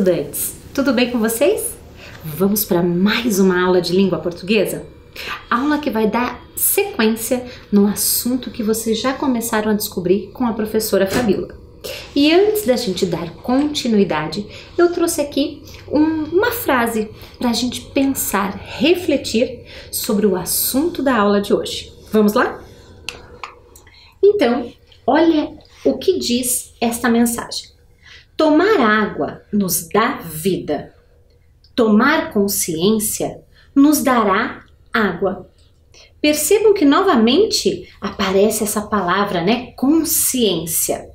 estudantes! Tudo bem com vocês? Vamos para mais uma aula de língua portuguesa? Aula que vai dar sequência no assunto que vocês já começaram a descobrir com a professora Fabíola. E antes da gente dar continuidade, eu trouxe aqui uma frase para a gente pensar, refletir sobre o assunto da aula de hoje. Vamos lá? Então, olha o que diz esta mensagem. Tomar água nos dá vida. Tomar consciência nos dará água. Percebam que novamente aparece essa palavra, né? Consciência.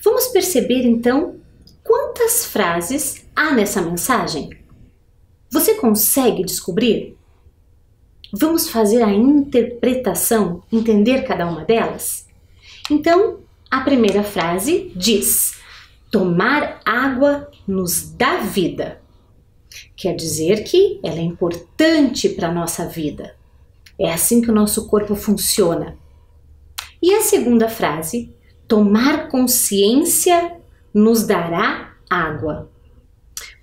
Vamos perceber então quantas frases há nessa mensagem? Você consegue descobrir? Vamos fazer a interpretação, entender cada uma delas? Então, a primeira frase diz: tomar água nos dá vida. Quer dizer que ela é importante para a nossa vida. É assim que o nosso corpo funciona. E a segunda frase, tomar consciência nos dará água.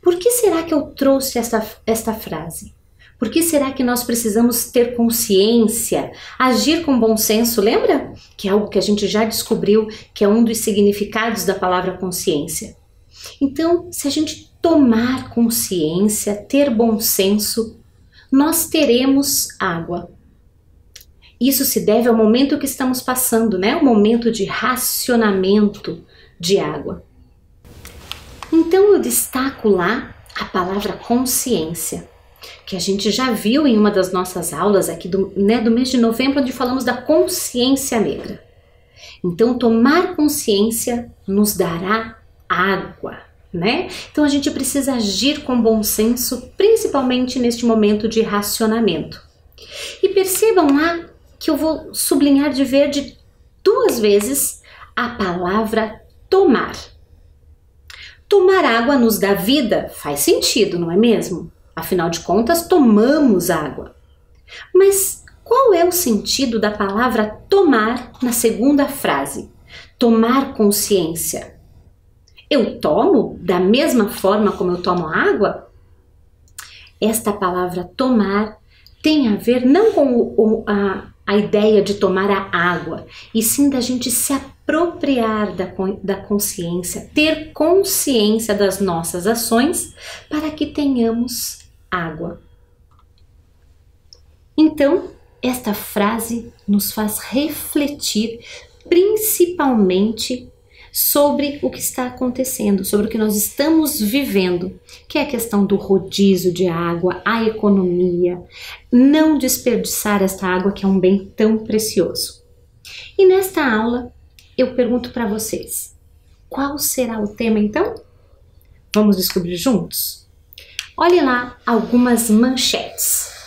Por que será que eu trouxe esta frase? Por que será que nós precisamos ter consciência, agir com bom senso? Lembra? Que é algo que a gente já descobriu, que é um dos significados da palavra consciência. Então, se a gente tomar consciência, ter bom senso, nós teremos água. Isso se deve ao momento que estamos passando, né? O momento de racionamento de água. Então, eu destaco lá a palavra consciência, que a gente já viu em uma das nossas aulas aqui do mês de novembro, onde falamos da consciência negra. Então, tomar consciência nos dará água, né? Então, a gente precisa agir com bom senso, principalmente neste momento de racionamento. E percebam lá que eu vou sublinhar de verde 2 vezes a palavra tomar. Tomar água nos dá vida, faz sentido, não é mesmo? Afinal de contas, tomamos água. Mas qual é o sentido da palavra tomar na segunda frase? Tomar consciência. Eu tomo da mesma forma como eu tomo água? Esta palavra tomar tem a ver não com a ideia de tomar a água, e sim da gente se apropriar da consciência, ter consciência das nossas ações para que tenhamos água. Então, esta frase nos faz refletir principalmente sobre o que está acontecendo, sobre o que nós estamos vivendo, que é a questão do rodízio de água, a economia, não desperdiçar esta água que é um bem tão precioso. E nesta aula eu pergunto para vocês, qual será o tema então? Vamos descobrir juntos? Olhem lá algumas manchetes.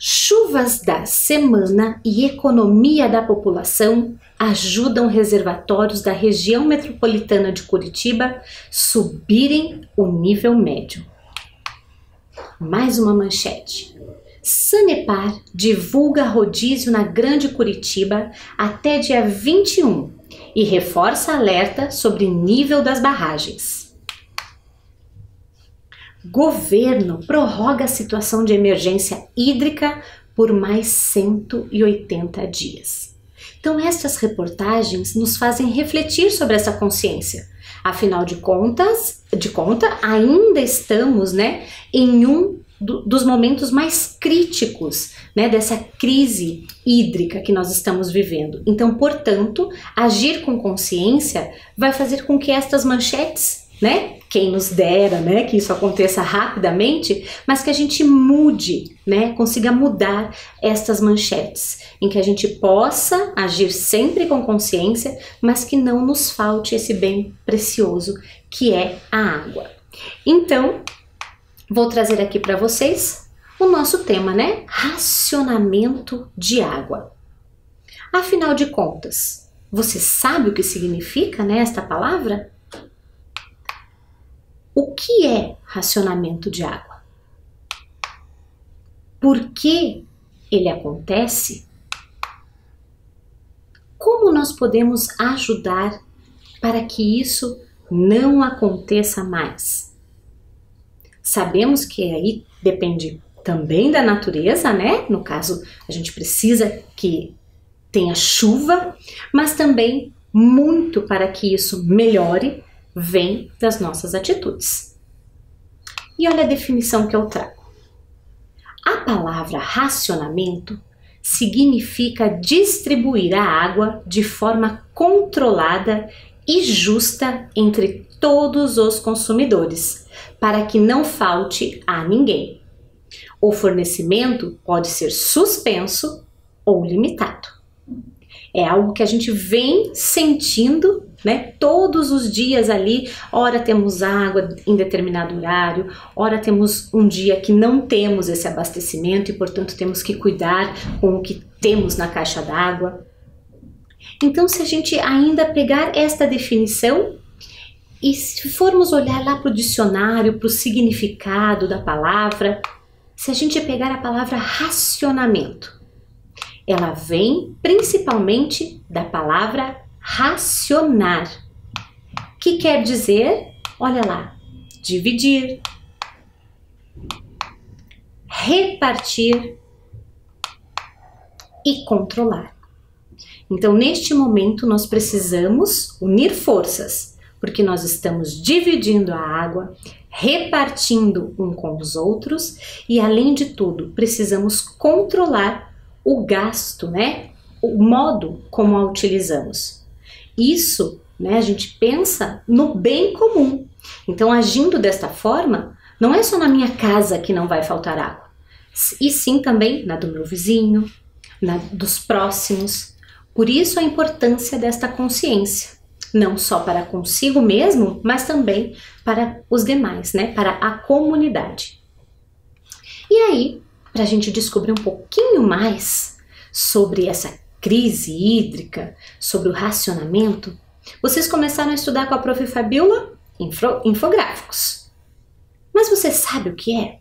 Chuvas da semana e economia da população ajudam reservatórios da região metropolitana de Curitiba subirem o nível médio. Mais uma manchete. Sanepar divulga rodízio na Grande Curitiba até dia 21 e reforça alerta sobre nível das barragens. Governo prorroga a situação de emergência hídrica por mais 180 dias. Então, estas reportagens nos fazem refletir sobre essa consciência. Afinal de conta, ainda estamos, em um dos momentos mais críticos, dessa crise hídrica que nós estamos vivendo. Então, portanto, agir com consciência vai fazer com que estas manchetes, quem nos dera, que isso aconteça rapidamente, mas que a gente mude, consiga mudar estas manchetes, em que a gente possa agir sempre com consciência, mas que não nos falte esse bem precioso que é a água. Então, vou trazer aqui para vocês o nosso tema, racionamento de água. Afinal de contas, você sabe o que significa, esta palavra? O que é racionamento de água? Por que ele acontece? Como nós podemos ajudar para que isso não aconteça mais? Sabemos que aí depende também da natureza, né? No caso, a gente precisa que tenha chuva, mas também muito para que isso melhore vem das nossas atitudes. E olha a definição que eu trago. A palavra racionamento significa distribuir a água de forma controlada e justa entre todos os consumidores, para que não falte a ninguém. O fornecimento pode ser suspenso ou limitado. É algo que a gente vem sentindo, né, todos os dias ali. Ora temos água em determinado horário, ora temos um dia que não temos esse abastecimento e, portanto, temos que cuidar com o que temos na caixa d'água. Então, se a gente ainda pegar esta definição e se formos olhar lá para o dicionário, para o significado da palavra, se a gente pegar a palavra racionamento, ela vem principalmente da palavra racionar, que quer dizer, olha lá, dividir, repartir e controlar. Então, neste momento, nós precisamos unir forças, porque nós estamos dividindo a água, repartindo um com os outros e, além de tudo, precisamos controlar o gasto, né? O modo como a utilizamos. Isso, né, a gente pensa no bem comum. Então, agindo desta forma, não é só na minha casa que não vai faltar água, e sim também na do meu vizinho, na dos próximos. Por isso a importância desta consciência, não só para consigo mesmo, mas também para os demais, né? Para a comunidade. E aí, para a gente descobrir um pouquinho mais sobre essa crise hídrica, sobre o racionamento, vocês começaram a estudar com a Prof. Fabiola infográficos. Mas você sabe o que é?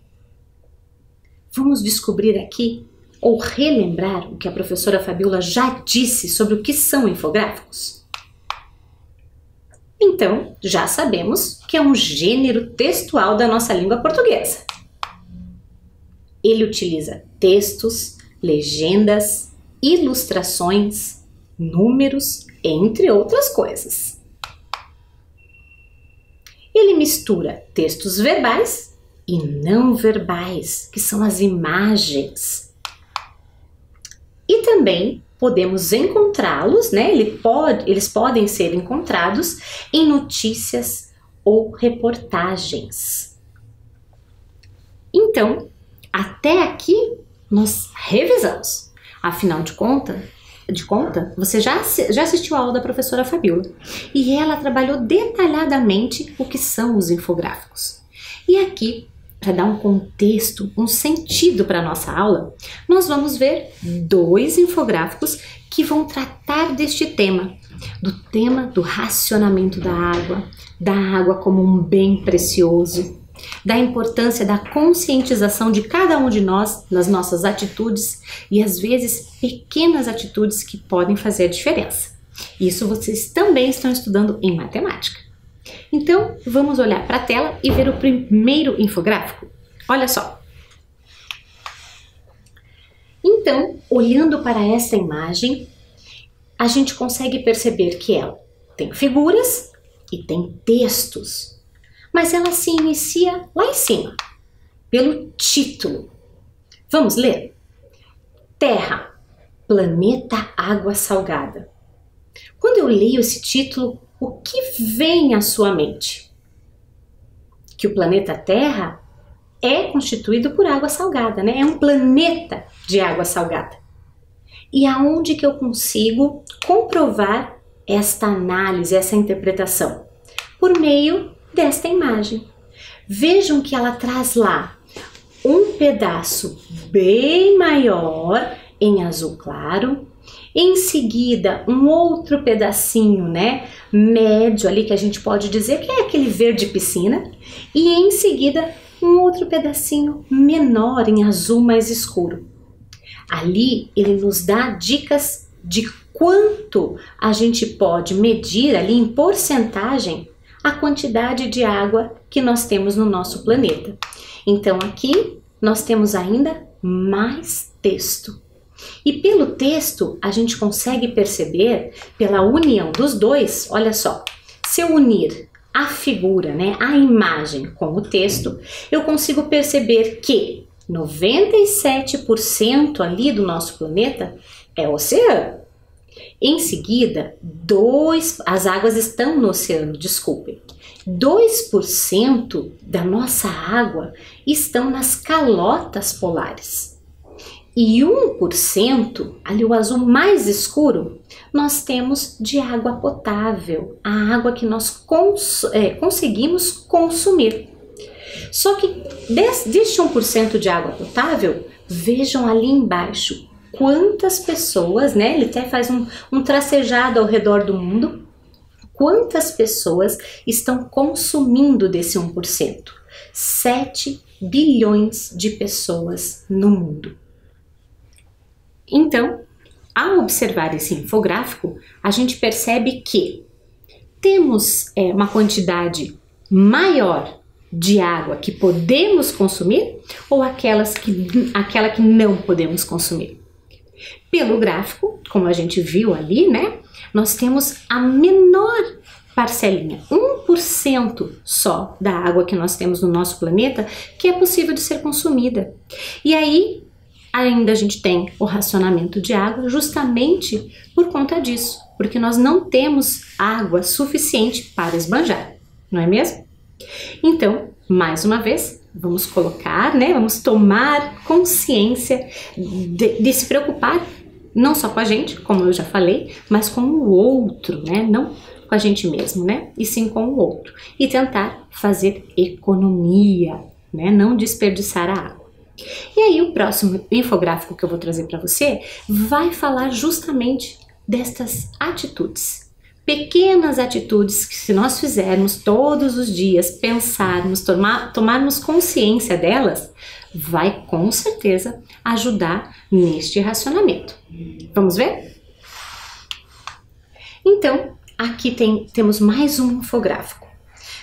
Vamos descobrir aqui ou relembrar o que a professora Fabiola já disse sobre o que são infográficos? Então, já sabemos que é um gênero textual da nossa língua portuguesa. Ele utiliza textos, legendas, ilustrações, números, entre outras coisas. Ele mistura textos verbais e não verbais, que são as imagens. E também podemos encontrá-los, né? Eles podem ser encontrados em notícias ou reportagens. Então, até aqui nós revisamos. Afinal de conta, você já assistiu a aula da professora Fabiola e ela trabalhou detalhadamente o que são os infográficos. E aqui, para dar um contexto, um sentido para a nossa aula, nós vamos ver 2 infográficos que vão tratar deste tema, do tema do racionamento da água como um bem precioso, da importância da conscientização de cada um de nós nas nossas atitudes e às vezes pequenas atitudes que podem fazer a diferença. Isso vocês também estão estudando em matemática. Então, vamos olhar para a tela e ver o primeiro infográfico. Olha só. Então, olhando para essa imagem, a gente consegue perceber que ela tem figuras e tem textos. Mas ela se inicia lá em cima, pelo título. Vamos ler? Terra, planeta água salgada. Quando eu leio esse título, o que vem à sua mente? Que o planeta Terra é constituído por água salgada, né? É um planeta de água salgada. E aonde que eu consigo comprovar esta análise, essa interpretação? Por meio desta imagem. Vejam que ela traz lá um pedaço bem maior em azul claro, em seguida um outro pedacinho, né, médio ali que a gente pode dizer que é aquele verde piscina, e em seguida um outro pedacinho menor em azul mais escuro. Ali ele nos dá dicas de quanto a gente pode medir ali em porcentagem a quantidade de água que nós temos no nosso planeta. Então aqui nós temos ainda mais texto. E pelo texto a gente consegue perceber, pela união dos dois, olha só, se eu unir a figura, né, a imagem com o texto, eu consigo perceber que 97% ali do nosso planeta é oceano. Em seguida, as águas estão no oceano, desculpem. 2% da nossa água estão nas calotas polares. E 1%, ali o azul mais escuro, nós temos de água potável, a água que nós conseguimos consumir. Só que deste 1% de água potável, vejam ali embaixo quantas pessoas, né? Ele até faz um tracejado ao redor do mundo, quantas pessoas estão consumindo desse 1%. 7 bilhões de pessoas no mundo. Então, ao observar esse infográfico, a gente percebe que temos uma quantidade maior de água que podemos consumir ou aquela que não podemos consumir. Pelo gráfico, como a gente viu ali, né, nós temos a menor parcelinha, 1% só da água que nós temos no nosso planeta que é possível de ser consumida. E aí, ainda a gente tem o racionamento de água justamente por conta disso, porque nós não temos água suficiente para esbanjar, não é mesmo? Então, mais uma vez, vamos colocar, né? Vamos tomar consciência de se preocupar não só com a gente, como eu já falei, mas com o outro, né? Não com a gente mesmo, né? E sim com o outro. E tentar fazer economia, né? Não desperdiçar a água. E aí o próximo infográfico que eu vou trazer para você vai falar justamente destas atitudes. Pequenas atitudes que, se nós fizermos todos os dias, pensarmos, tomarmos consciência delas, vai com certeza ajudar neste racionamento. Vamos ver? Então, aqui temos mais um infográfico.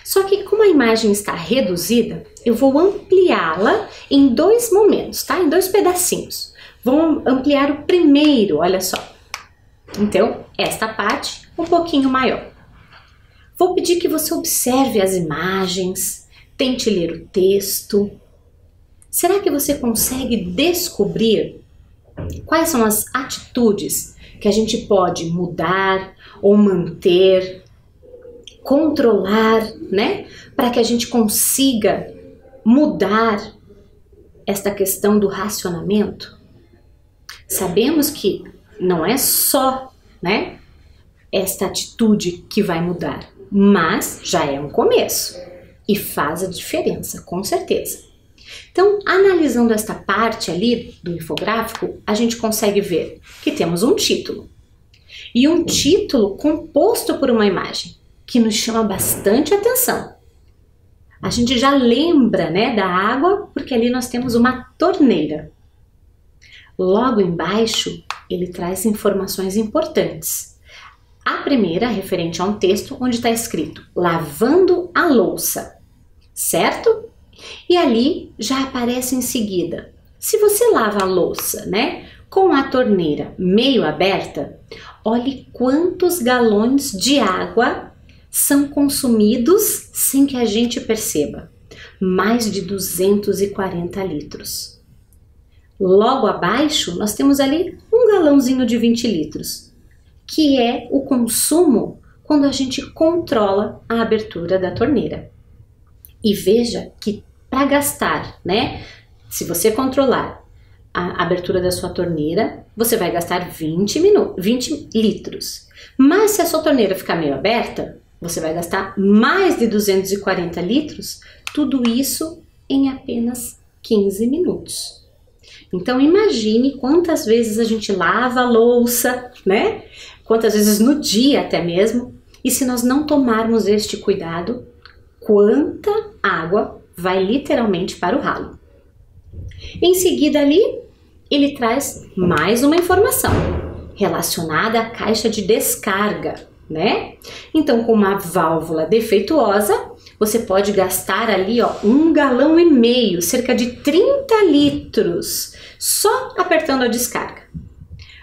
Só que como a imagem está reduzida, eu vou ampliá-la em 2 momentos, tá? Em 2 pedacinhos. Vou ampliar o primeiro, olha só. Então, esta parte um pouquinho maior. Vou pedir que você observe as imagens, tente ler o texto. Será que você consegue descobrir quais são as atitudes que a gente pode mudar ou manter, controlar, né? Para que a gente consiga mudar esta questão do racionamento? Sabemos que não é só, né, esta atitude que vai mudar, mas já é um começo e faz a diferença, com certeza. Então, analisando esta parte ali do infográfico, a gente consegue ver que temos um título e um título composto por uma imagem que nos chama bastante atenção. A gente já lembra, né, da água, porque ali nós temos uma torneira. Logo embaixo, ele traz informações importantes. A primeira, referente a um texto onde está escrito lavando a louça, certo? E ali já aparece em seguida, se você lava a louça, né, com a torneira meio aberta, olhe quantos galões de água são consumidos sem que a gente perceba. Mais de 240 litros. Logo abaixo, nós temos ali um galãozinho de 20 litros, que é o consumo quando a gente controla a abertura da torneira. E veja que para gastar, né, se você controlar a abertura da sua torneira, você vai gastar 20 litros. Mas se a sua torneira ficar meio aberta, você vai gastar mais de 240 litros, tudo isso em apenas 15 minutos. Então imagine quantas vezes a gente lava a louça, né? Quantas vezes no dia até mesmo. E se nós não tomarmos este cuidado, quanta água vai literalmente para o ralo. Em seguida ali, ele traz mais uma informação relacionada à caixa de descarga. né? Então, com uma válvula defeituosa, você pode gastar ali, ó, 1,5 galão, cerca de 30 litros, só apertando a descarga.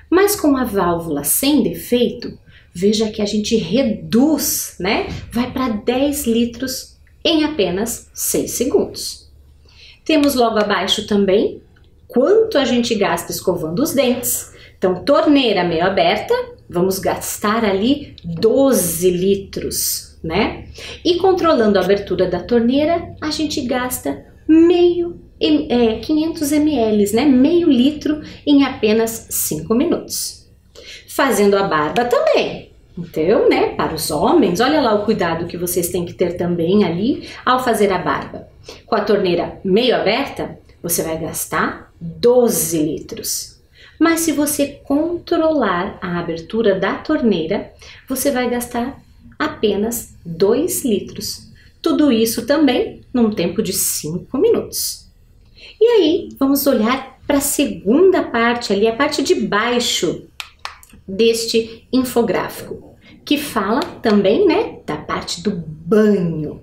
Mas com a válvula sem defeito, veja que a gente reduz, né? Vai para 10 litros em apenas 6 segundos. Temos logo abaixo também quanto a gente gasta escovando os dentes. Então, torneira meio aberta, vamos gastar ali 12 litros, né? E controlando a abertura da torneira, a gente gasta 500 ml, né? Meio litro em apenas 5 minutos. Fazendo a barba também. Então, né, para os homens, olha lá o cuidado que vocês têm que ter também ali ao fazer a barba. Com a torneira meio aberta, você vai gastar 12 litros. Mas se você controlar a abertura da torneira, você vai gastar apenas 2 litros. Tudo isso também num tempo de 5 minutos. E aí, vamos olhar para a segunda parte ali, a parte de baixo deste infográfico, que fala também, né, da parte do banho,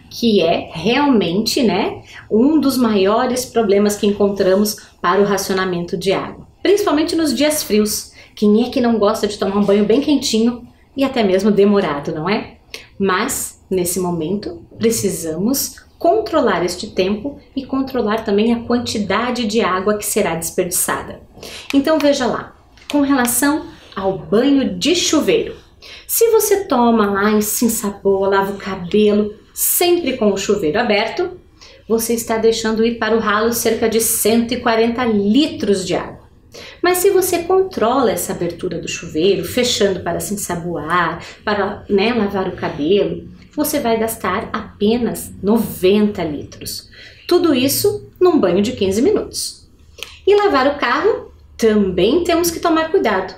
que é realmente, né, um dos maiores problemas que encontramos para o racionamento de água, principalmente nos dias frios. Quem é que não gosta de tomar um banho bem quentinho e até mesmo demorado, não é? Mas, nesse momento, precisamos controlar este tempo e controlar também a quantidade de água que será desperdiçada. Então, veja lá, com relação ao banho de chuveiro. Se você toma lá, se ensaboa, lava o cabelo, sempre com o chuveiro aberto, você está deixando ir para o ralo cerca de 140 litros de água. Mas se você controla essa abertura do chuveiro, fechando para se ensaboar, para, né, lavar o cabelo, você vai gastar apenas 90 litros. Tudo isso num banho de 15 minutos. E lavar o carro, também temos que tomar cuidado.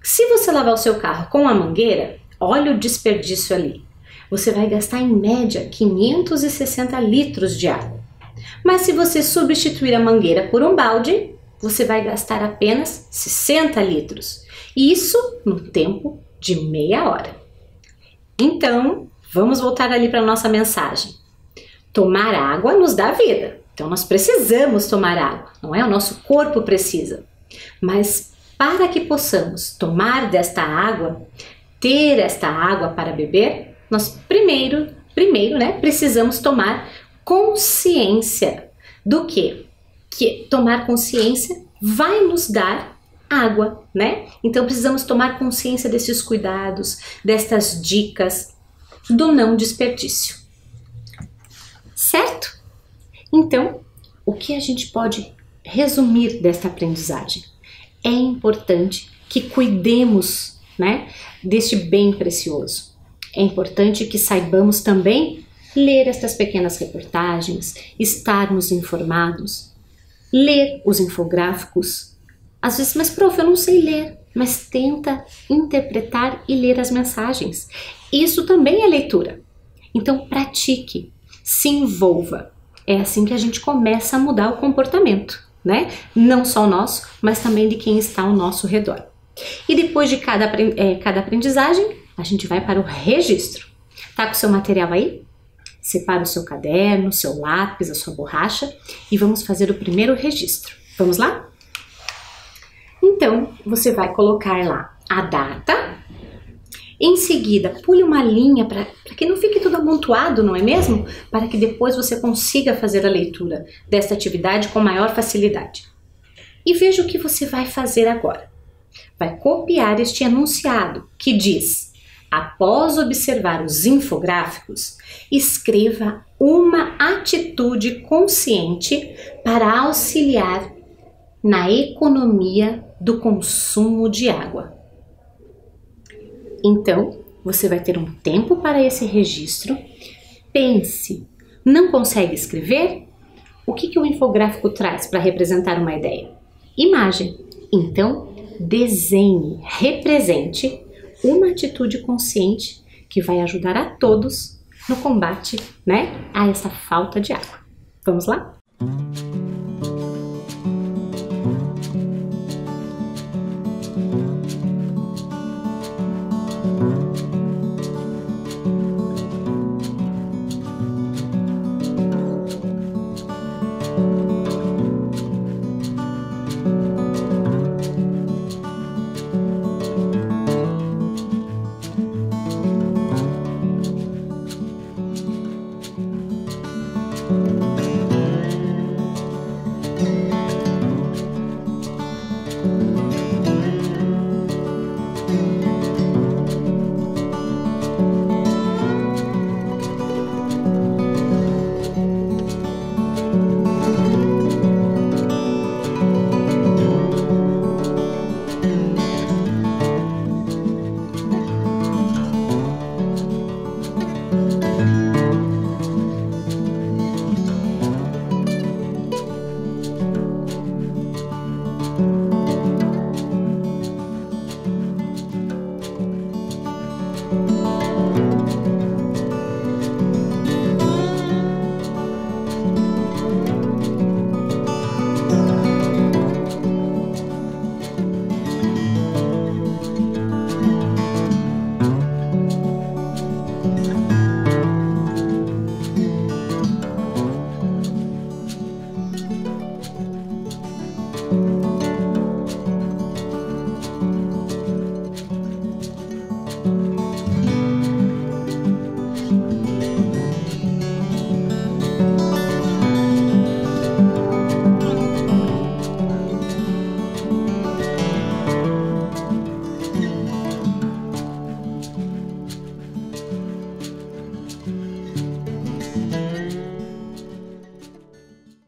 Se você lavar o seu carro com a mangueira, olha o desperdício ali. Você vai gastar em média 560 litros de água. Mas se você substituir a mangueira por um balde, você vai gastar apenas 60 litros. Isso no tempo de meia hora. Então, vamos voltar ali para a nossa mensagem. Tomar água nos dá vida. Então, nós precisamos tomar água, não é? O nosso corpo precisa. Mas para que possamos tomar desta água, ter esta água para beber, nós primeiro, né, precisamos tomar consciência do que tomar consciência vai nos dar água, né? Então precisamos tomar consciência desses cuidados, destas dicas, do não desperdício. Certo? Então, o que a gente pode resumir desta aprendizagem? É importante que cuidemos, né, deste bem precioso. É importante que saibamos também ler estas pequenas reportagens, estarmos informados, ler os infográficos. Às vezes, mas prof, eu não sei ler, mas tenta interpretar e ler as mensagens. Isso também é leitura. Então pratique, se envolva. É assim que a gente começa a mudar o comportamento, né? Não só o nosso, mas também de quem está ao nosso redor. E depois de cada aprendizagem, a gente vai para o registro. Tá com o seu material aí? Separa o seu caderno, seu lápis, a sua borracha e vamos fazer o primeiro registro. Vamos lá? Então, você vai colocar lá a data. Em seguida, pule uma linha para que não fique tudo amontoado, não é mesmo? Para que depois você consiga fazer a leitura desta atividade com maior facilidade. E veja o que você vai fazer agora. Vai copiar este enunciado que diz: após observar os infográficos, escreva uma atitude consciente para auxiliar na economia do consumo de água. Então, você vai ter um tempo para esse registro. Pense, não consegue escrever? O que o infográfico traz para representar uma ideia? Imagem. Então, desenhe, represente uma atitude consciente que vai ajudar a todos no combate, né, a essa falta de água. Vamos lá?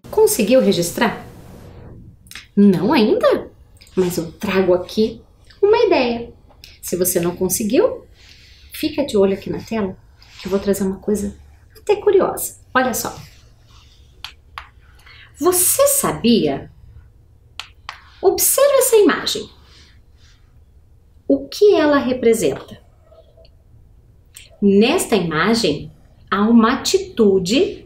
Conseguiu registrar? Não ainda? Mas eu trago aqui uma ideia. Se você não conseguiu, fica de olho aqui na tela que eu vou trazer uma coisa até curiosa. Olha só. Você sabia? Observe essa imagem. O que ela representa? Nesta imagem há uma atitude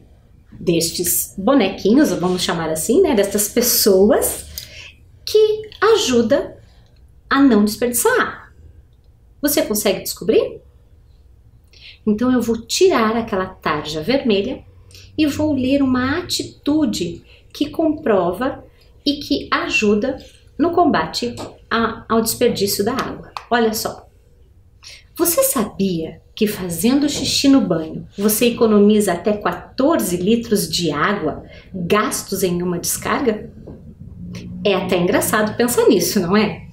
destes bonequinhos, vamos chamar assim, né, destas pessoas que ajuda a não desperdiçar água. Você consegue descobrir? Então eu vou tirar aquela tarja vermelha e vou ler uma atitude que comprova e que ajuda no combate ao desperdício da água. Olha só. Você sabia que fazendo xixi no banho você economiza até 14 litros de água gastos em uma descarga? É até engraçado pensar nisso, não é?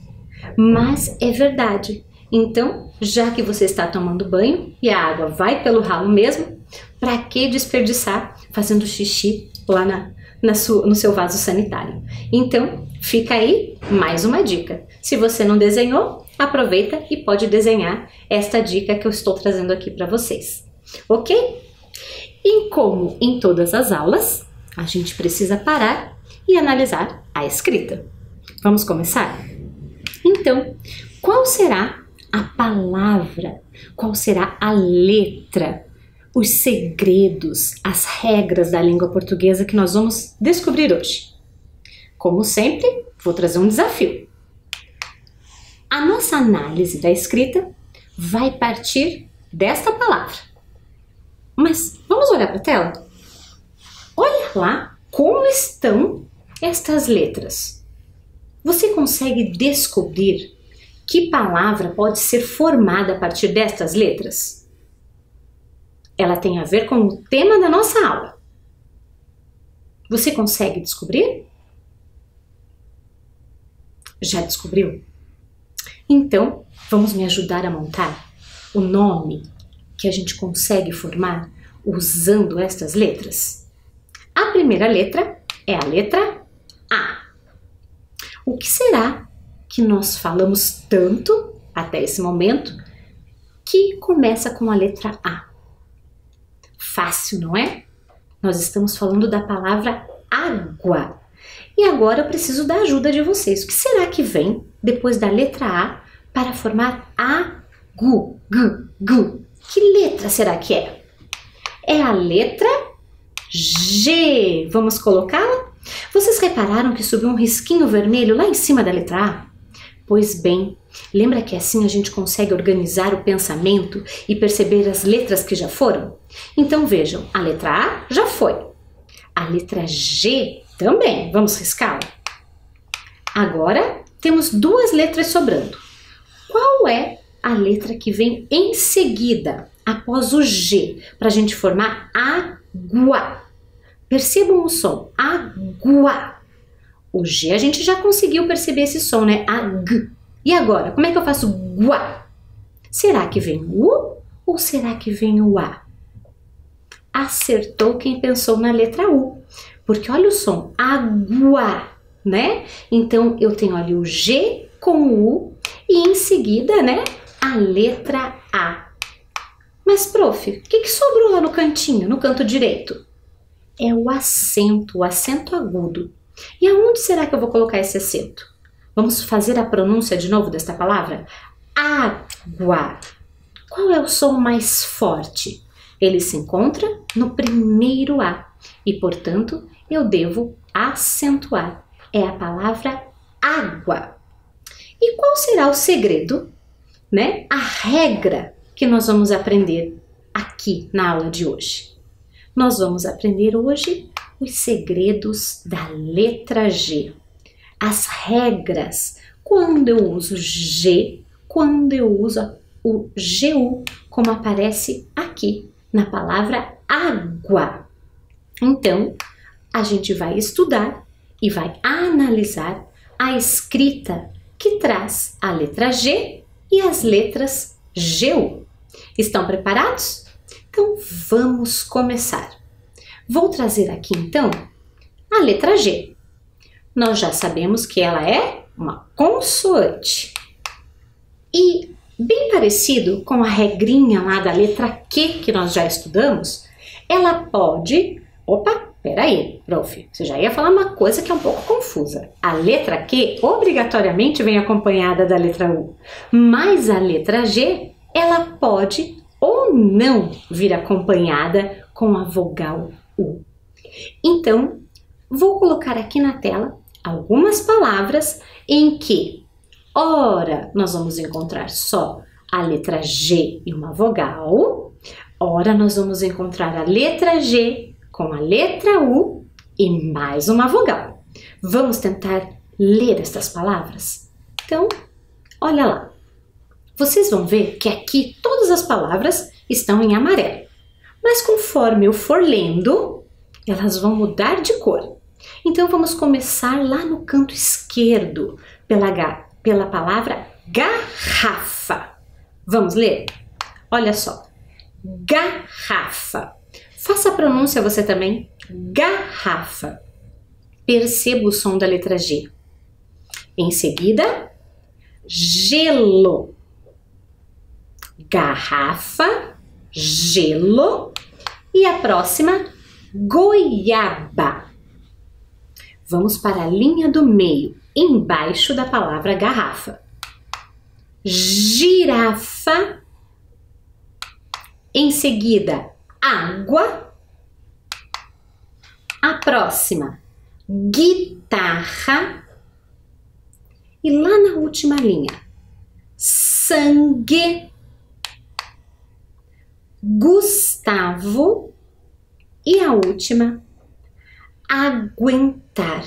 Mas é verdade. Então, já que você está tomando banho e a água vai pelo ralo mesmo, para que desperdiçar fazendo xixi lá no seu vaso sanitário? Então, fica aí mais uma dica. Se você não desenhou, aproveita e pode desenhar esta dica que eu estou trazendo aqui para vocês, ok? E como em todas as aulas, a gente precisa parar e analisar a escrita. Vamos começar? Então, qual será a palavra? Qual será a letra? Os segredos, as regras da língua portuguesa que nós vamos descobrir hoje. Como sempre, vou trazer um desafio. A nossa análise da escrita vai partir desta palavra. Mas vamos olhar para a tela? Olha lá como estão estas letras. Você consegue descobrir que palavra pode ser formada a partir destas letras? Ela tem a ver com o tema da nossa aula. Você consegue descobrir? Já descobriu? Então, vamos me ajudar a montar o nome que a gente consegue formar usando estas letras? A primeira letra é a letra A. O que será que nós falamos tanto até esse momento que começa com a letra A? Fácil, não é? Nós estamos falando da palavra água. E agora eu preciso da ajuda de vocês. O que será que vem depois da letra A para formar agu? Que letra será que é? É a letra G. Vamos colocá-la? Vocês repararam que subiu um risquinho vermelho lá em cima da letra A? Pois bem, lembra que assim a gente consegue organizar o pensamento e perceber as letras que já foram? Então vejam, a letra A já foi. A letra G também. Vamos riscá-la? Agora temos duas letras sobrando. Qual é a letra que vem em seguida, após o G, para a gente formar água? Percebam o som. Água. O G a gente já conseguiu perceber esse som, né? Ag. E agora, como é que eu faço guá? Será que vem o U ou será que vem o A? Acertou quem pensou na letra U. Porque olha o som. Água, né? Então, eu tenho ali o G com o U e em seguida, né, a letra A. Mas, prof, o que sobrou lá no cantinho, no canto direito? É o acento agudo. E aonde será que eu vou colocar esse acento? Vamos fazer a pronúncia de novo desta palavra? Água. Qual é o som mais forte? Ele se encontra no primeiro A e, portanto, eu devo acentuar. É a palavra água. E qual será o segredo, né? A regra que nós vamos aprender aqui na aula de hoje. Nós vamos aprender hoje os segredos da letra G. As regras, quando eu uso G, quando eu uso o GU, como aparece aqui na palavra água. Então, a gente vai estudar e vai analisar a escrita que traz a letra G e as letras GU. Estão preparados? Então, vamos começar. Vou trazer aqui, então, a letra G. Nós já sabemos que ela é uma consoante. E, bem parecido com a regrinha lá da letra Q que nós já estudamos, ela pode... Opa, peraí, prof, você já ia falar uma coisa que é um pouco confusa. A letra Q obrigatoriamente vem acompanhada da letra U, mas a letra G, ela pode ou não vir acompanhada com a vogal U. Então, vou colocar aqui na tela algumas palavras em que, ora, nós vamos encontrar só a letra G e uma vogal, ora, nós vamos encontrar a letra G com a letra U e mais uma vogal. Vamos tentar ler estas palavras? Então, olha lá. Vocês vão ver que aqui todas as palavras estão em amarelo. Mas conforme eu for lendo, elas vão mudar de cor. Então, vamos começar lá no canto esquerdo, pela palavra garrafa. Vamos ler? Olha só. Garrafa. Faça a pronúncia você também. Garrafa. Perceba o som da letra G. Em seguida, gelo. Garrafa, gelo. E a próxima, goiaba. Vamos para a linha do meio, embaixo da palavra garrafa. Girafa. Em seguida, água. A próxima, guitarra. E lá na última linha, sangue, Gustavo. E a última, aguentar.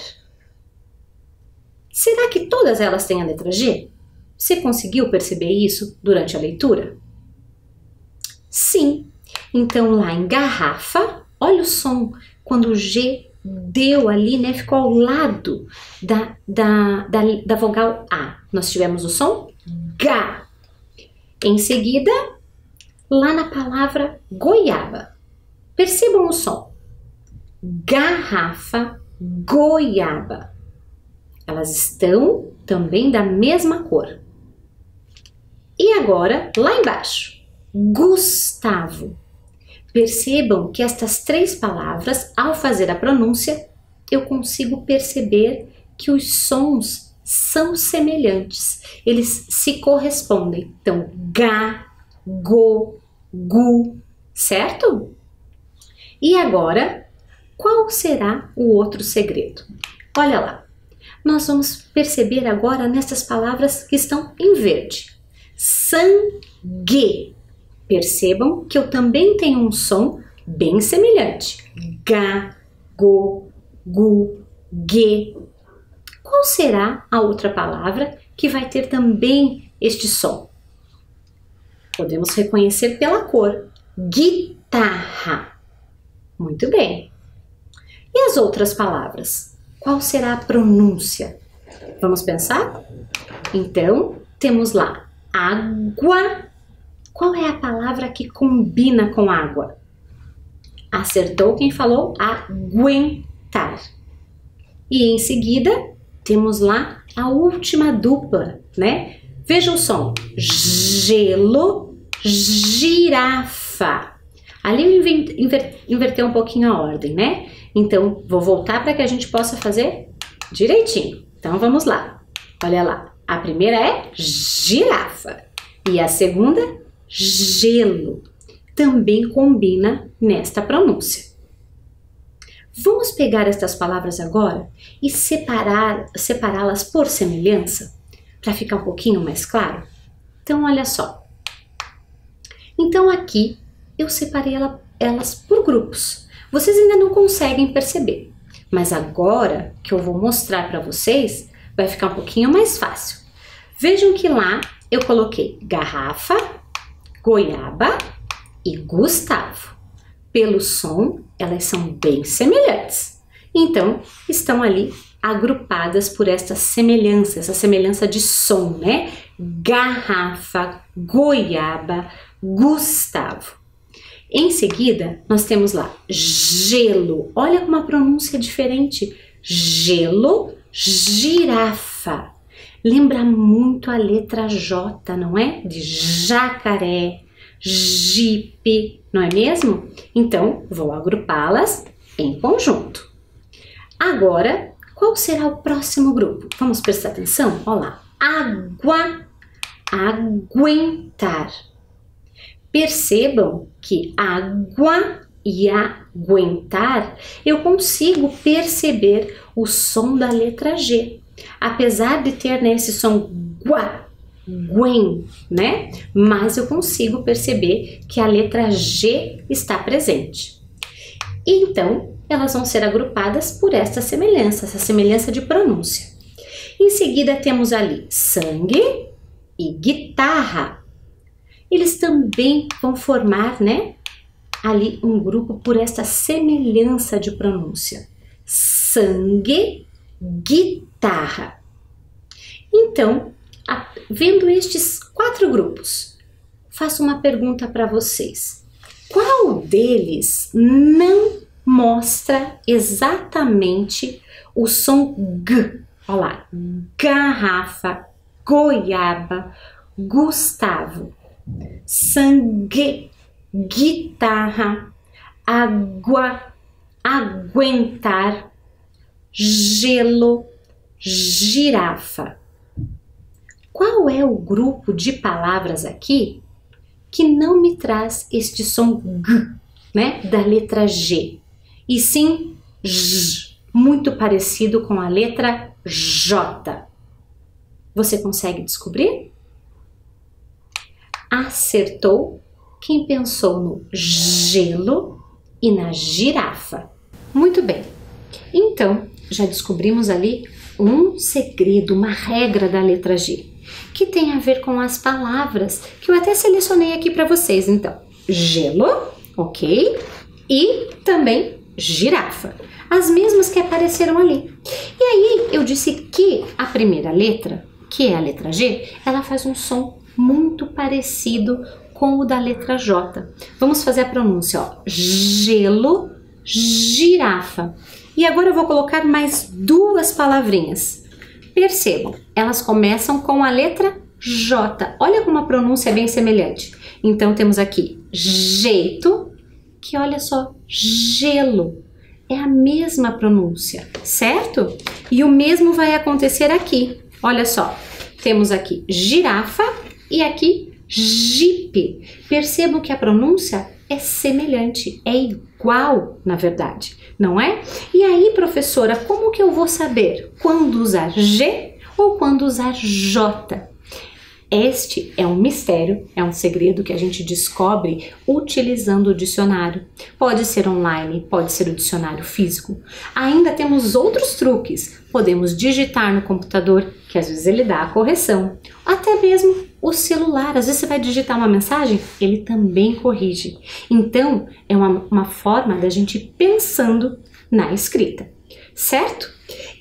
Será que todas elas têm a letra G? Você conseguiu perceber isso durante a leitura? Sim. Então, lá em garrafa, olha o som, quando o G deu ali, né, ficou ao lado da vogal A. Nós tivemos o som G. Em seguida, lá na palavra goiaba. Percebam o som. Garrafa, goiaba. Elas estão também da mesma cor. E agora, lá embaixo, Gustavo. Percebam que estas três palavras, ao fazer a pronúncia, eu consigo perceber que os sons são semelhantes. Eles se correspondem. Então, ga, go, gu, certo? E agora, qual será o outro segredo? Olha lá. Nós vamos perceber agora nessas palavras que estão em verde. Sangue. Percebam que eu também tenho um som bem semelhante. Ga, go, gu, ge. Qual será a outra palavra que vai ter também este som? Podemos reconhecer pela cor. Guitarra. Muito bem. E as outras palavras? Qual será a pronúncia? Vamos pensar? Então, temos lá água. Qual é a palavra que combina com água? Acertou quem falou aguentar. E em seguida, temos lá a última dupla, né? Veja o som. Gelo, girafa. Ali eu invertei um pouquinho a ordem, né? Então, vou voltar para que a gente possa fazer direitinho. Então, vamos lá. Olha lá. A primeira é girafa. E a segunda, gelo. Também combina nesta pronúncia. Vamos pegar estas palavras agora e separá-las por semelhança, para ficar um pouquinho mais claro? Então, olha só. Então, aqui eu separei elas por grupos. Vocês ainda não conseguem perceber, mas agora que eu vou mostrar para vocês, vai ficar um pouquinho mais fácil. Vejam que lá eu coloquei garrafa, goiaba e Gustavo. Pelo som, elas são bem semelhantes. Então, estão ali agrupadas por essa semelhança de som, né? Garrafa, goiaba, Gustavo. Em seguida, nós temos lá gelo. Olha como a pronúncia é diferente. Gelo, girafa. Lembra muito a letra J, não é? De jacaré, jipe, não é mesmo? Então, vou agrupá-las em conjunto. Agora, qual será o próximo grupo? Vamos prestar atenção? Olha lá. Água, aguentar. Percebam que água e aguentar, eu consigo perceber o som da letra G. Apesar de ter esse som guá, guen, né? Mas eu consigo perceber que a letra G está presente. Então, elas vão ser agrupadas por essa semelhança de pronúncia. Em seguida, temos ali sangue e guitarra. Eles também vão formar, né, ali um grupo por essa semelhança de pronúncia. Sangue, guitarra. Então, vendo estes 4 grupos, faço uma pergunta para vocês. Qual deles não mostra exatamente o som G? Olha lá, garrafa, goiaba, Gustavo. Sangue, guitarra, água, aguentar, gelo, girafa. Qual é o grupo de palavras aqui que não me traz este som G, né, da letra G, e sim J, muito parecido com a letra J? Você consegue descobrir? Acertou quem pensou no gelo e na girafa. Muito bem. Então, já descobrimos ali um segredo, uma regra da letra G, que tem a ver com as palavras que eu até selecionei aqui para vocês. Então, gelo, ok? E também girafa. As mesmas que apareceram ali. E aí, eu disse que a primeira letra, que é a letra G, ela faz um som muito parecido com o da letra J. Vamos fazer a pronúncia, ó. Gelo, girafa. E agora eu vou colocar mais 2 palavrinhas. Percebam, elas começam com a letra J. Olha como a pronúncia é bem semelhante. Então temos aqui jeito, que olha só, gelo. É a mesma pronúncia, certo? E o mesmo vai acontecer aqui. Olha só, temos aqui girafa e aqui jipe. Percebam que a pronúncia é semelhante, é igual, na verdade, não é? E aí, professora, como que eu vou saber quando usar G ou quando usar J? Este é um mistério, é um segredo que a gente descobre utilizando o dicionário. Pode ser online, pode ser o dicionário físico. Ainda temos outros truques. Podemos digitar no computador, que às vezes ele dá a correção. Até mesmo o celular, às vezes você vai digitar uma mensagem, ele também corrige. Então, é uma forma da gente ir pensando na escrita, certo?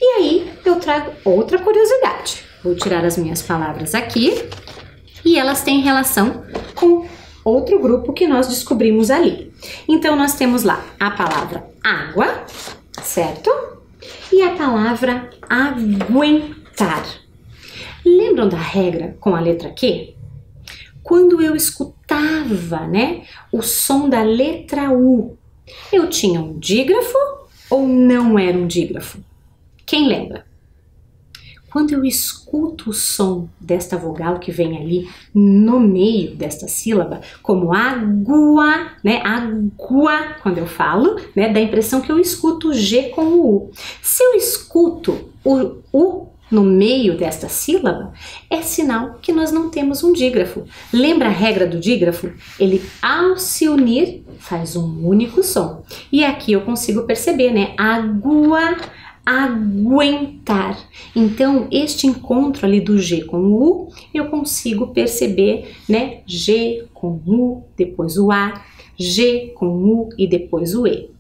E aí eu trago outra curiosidade. Vou tirar as minhas palavras aqui e elas têm relação com outro grupo que nós descobrimos ali. Então nós temos lá a palavra água, certo? E a palavra aguentar. Lembram da regra com a letra Q? Quando eu escutava, né, o som da letra U, eu tinha um dígrafo ou não era um dígrafo? Quem lembra? Quando eu escuto o som desta vogal que vem ali no meio desta sílaba, como água, né? Água, quando eu falo, né? Dá a impressão que eu escuto o G com o U. Se eu escuto o U no meio desta sílaba, é sinal que nós não temos um dígrafo. Lembra a regra do dígrafo? Ele, ao se unir, faz um único som. E aqui eu consigo perceber, né? Água, aguentar. Então, este encontro ali do G com o U, eu consigo perceber, né? G com U, depois o A, G com U e depois o E.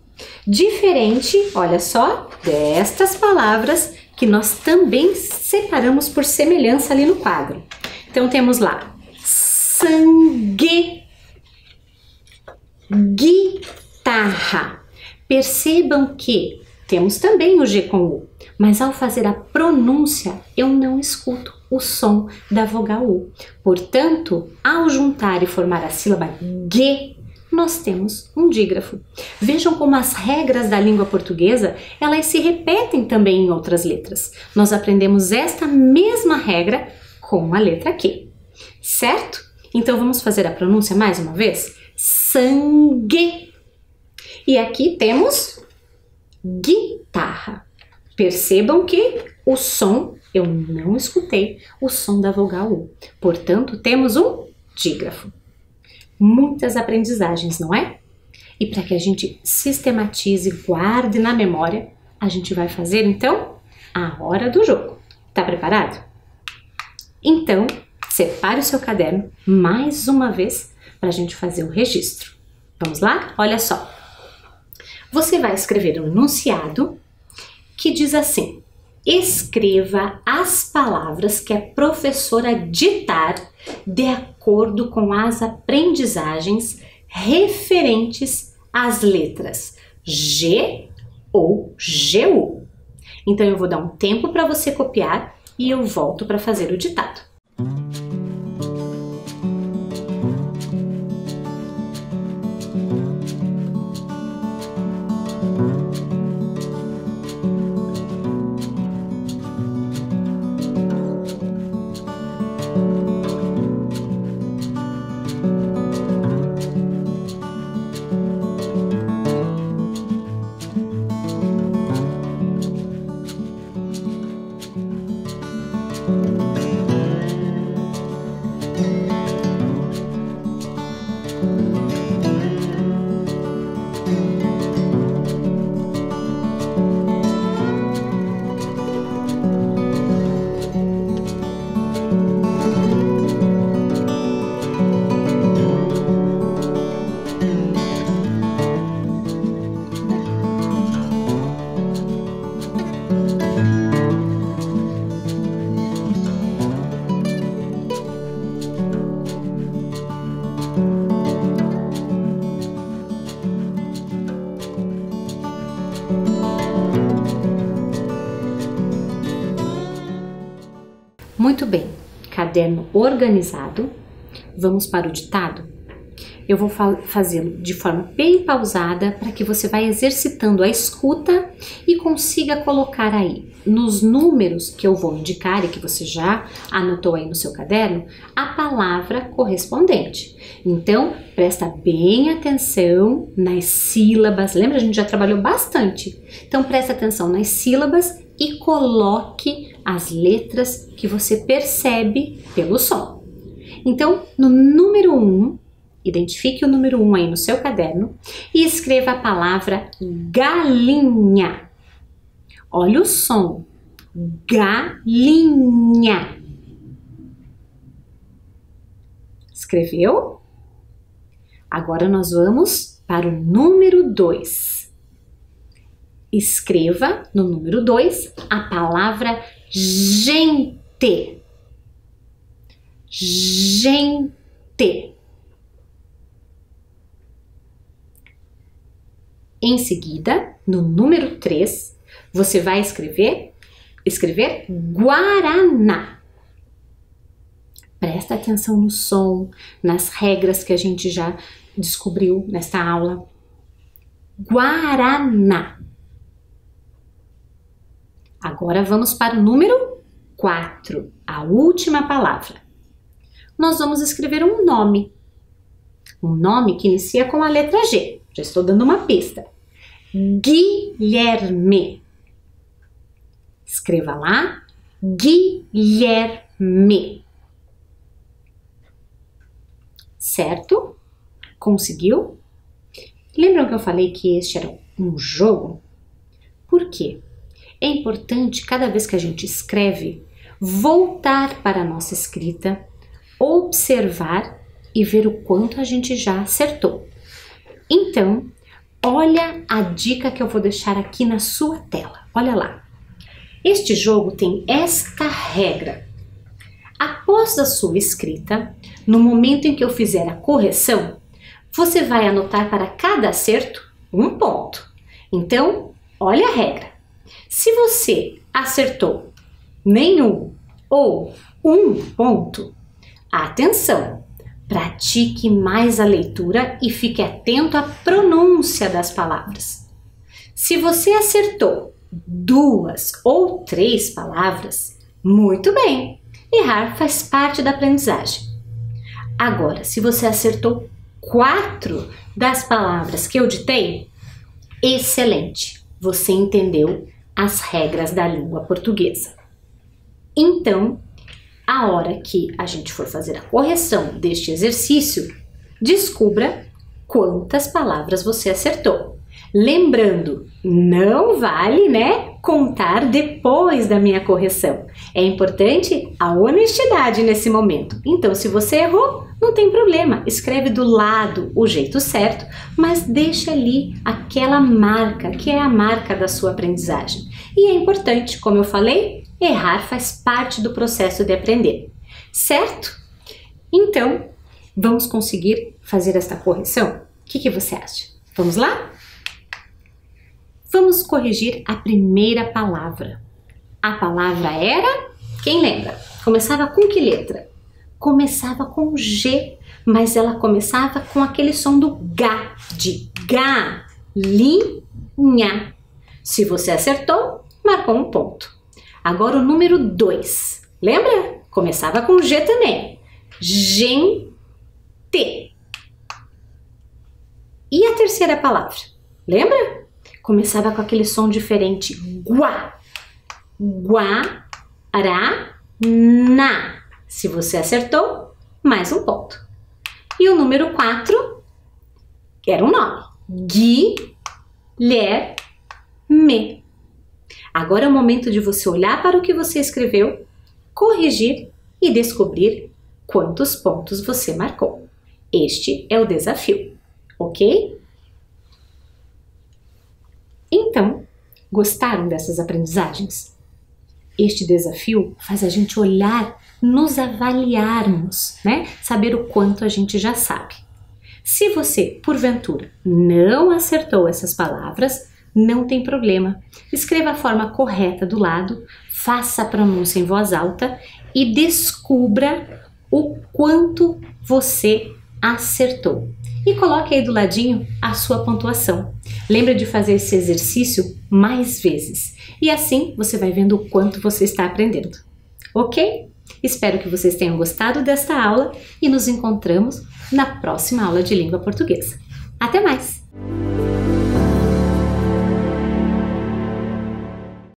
Diferente, olha só, destas palavras que nós também separamos por semelhança ali no quadro. Então, temos lá sangue, guitarra. Percebam que temos também o G com U, mas ao fazer a pronúncia, eu não escuto o som da vogal U. Portanto, ao juntar e formar a sílaba G, nós temos um dígrafo. Vejam como as regras da língua portuguesa, elas se repetem também em outras letras. Nós aprendemos esta mesma regra com a letra Q, certo? Então, vamos fazer a pronúncia mais uma vez? Sangue. E aqui temos guitarra. Percebam que o som, eu não escutei o som da vogal U. Portanto, temos um dígrafo. Muitas aprendizagens, não é? E para que a gente sistematize, guarde na memória, a gente vai fazer, então, a hora do jogo. Tá preparado? Então, separe o seu caderno mais uma vez para a gente fazer o registro. Vamos lá? Olha só. Você vai escrever um enunciado que diz assim: escreva as palavras que a professora ditar de acordo com as aprendizagens referentes às letras G ou GU. Então eu vou dar um tempo para você copiar e eu volto para fazer o ditado. Muito bem, caderno organizado, vamos para o ditado? Eu vou fazê-lo de forma bem pausada para que você vá exercitando a escuta e consiga colocar aí nos números que eu vou indicar e que você já anotou aí no seu caderno, a palavra correspondente. Então, presta bem atenção nas sílabas, lembra? A gente já trabalhou bastante. Então, presta atenção nas sílabas e coloque as letras que você percebe pelo som. Então, no número 1, identifique o número 1 aí no seu caderno e escreva a palavra galinha. Olha o som. Galinha. Escreveu? Agora nós vamos para o número 2. escreva no número 2 a palavra gente. Gente. Em seguida, no número 3, você vai escrever Guaraná. Presta atenção no som, nas regras que a gente já descobriu nesta aula. Guaraná. Agora vamos para o número 4, a última palavra. Nós vamos escrever um nome que inicia com a letra G. Já estou dando uma pista. Guilherme. Escreva lá, Guilherme. Certo? Conseguiu? Lembram que eu falei que este era um jogo? Por quê? É importante, cada vez que a gente escreve, voltar para a nossa escrita, observar e ver o quanto a gente já acertou. Então, olha a dica que eu vou deixar aqui na sua tela. Olha lá. Este jogo tem esta regra. Após a sua escrita, no momento em que eu fizer a correção, você vai anotar para cada acerto um ponto. Então, olha a regra. Se você acertou nenhum ou um ponto, atenção, pratique mais a leitura e fique atento à pronúncia das palavras. Se você acertou 2 ou 3 palavras, muito bem, errar faz parte da aprendizagem. Agora, se você acertou 4 das palavras que eu ditei, excelente, você entendeu as regras da língua portuguesa. Então, a hora que a gente for fazer a correção deste exercício, descubra quantas palavras você acertou. Lembrando, não vale, contar depois da minha correção. É importante a honestidade nesse momento. Então, se você errou, não tem problema. Escreve do lado o jeito certo, mas deixa ali aquela marca, que é a marca da sua aprendizagem. E é importante, como eu falei, errar faz parte do processo de aprender, certo? Então, vamos conseguir fazer esta correção? O que você acha? Vamos lá? Vamos corrigir a primeira palavra. A palavra era, quem lembra? Começava com que letra? Começava com G, mas ela começava com aquele som do G, de galinha. Se você acertou, marcou um ponto. Agora o número 2. Lembra? Começava com G também. Gente. E a terceira palavra? Lembra? Começava com aquele som diferente. Guá. Guaraná. Se você acertou, mais um ponto. E o número 4 era um nome. Guilherme. Agora é o momento de você olhar para o que você escreveu, corrigir e descobrir quantos pontos você marcou. Este é o desafio, ok? Então, gostaram dessas aprendizagens? Este desafio faz a gente olhar, nos avaliarmos, Saber o quanto a gente já sabe. Se você, porventura, não acertou essas palavras, não tem problema. Escreva a forma correta do lado, faça a pronúncia em voz alta e descubra o quanto você acertou. E coloque aí do ladinho a sua pontuação. Lembra de fazer esse exercício mais vezes. E assim você vai vendo o quanto você está aprendendo. Ok? Espero que vocês tenham gostado desta aula e nos encontramos na próxima aula de língua portuguesa. Até mais!